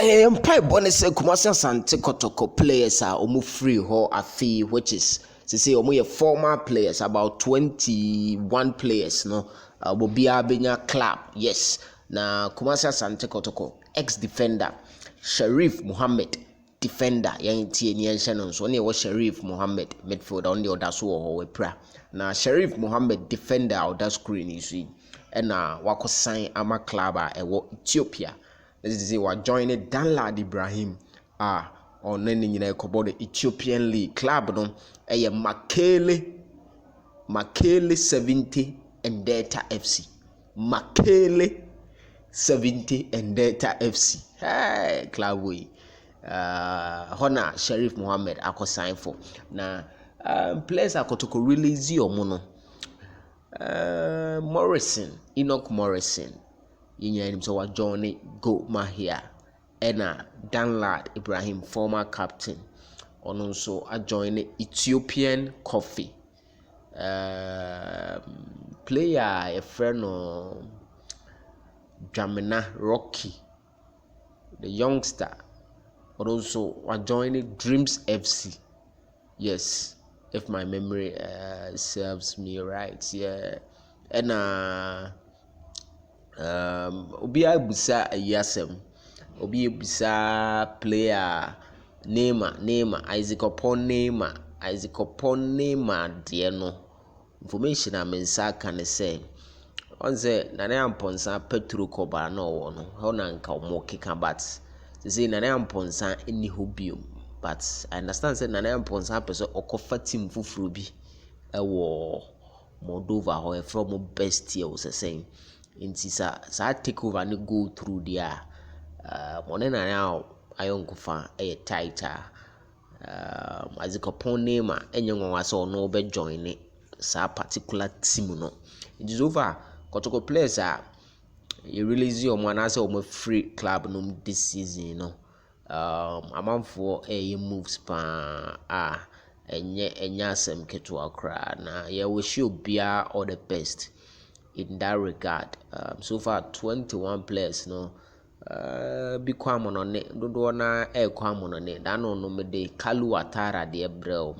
Mpai bone say Kumasi Asante Kotoko players are almost free ho afi, which is to say almost former players, about 21 players no will be a club. Yes. Na Kumasi Asante Kotoko ex-defender Sharif Muhammad defender yan tie ni enhye no so ne wo Sharif Muhammad midfielder on the other so ho pra na Sharif Muhammad defender out that screen is e na wako sign ama club a ewo Ethiopia. This is what joined Danlad Ibrahim on any about the Ethiopian League club no Makele 70 and Delta FC. Makele 70 and Delta FC. Hey, club we Hona Sharif Muhammad ako sign for. Na players ako to release your mono. Enoch Morrison. Him so Johnny Go Mahia ena Danlad Ibrahim former captain on also join Ethiopian Coffee player a friend of Jamina Rocky the youngster but also join Dreams FC. Yes, if my memory serves me right. Yeah, and obi abusa ayasem obi abusa player Neymar Isaac upon Neymar de no information am nsa kan say on say Nana Amponsa Petro Koba no wo no how na nka omo keka but say Nana Amponsa eni hobium but I understand say Nana Amponsa person okofa team fufuru bi ewo Moldova ho e from best year was saying inti sa take over and go through there money na now ayonkofa tighter as a couple name enye nwa so no be join sa particular team no it is over kotoko players you release your man as a free club no this season no amanfo moves pa enye asem keto akra na ye wish you bia all the best in that regard. So far 21 players no bi kwamo no ne dodo na kwamo no ne da no me de Kalu Atara de Ebrel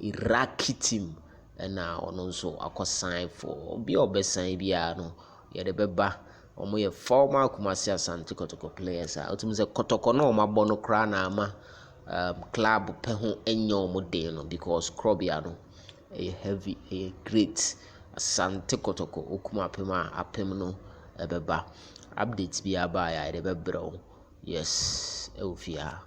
Iraqi team na ono nso akosign for bi obesan bia no ye de beba omo ye former Kumasi Asante Kotoko players otum se Kotoko no mabọ no kra na ama club pe ho enyo omo de no because Krobia no heavy great Asante Kotoko okuma apem no ebeba updates bi aba ya de bebrel yes ofia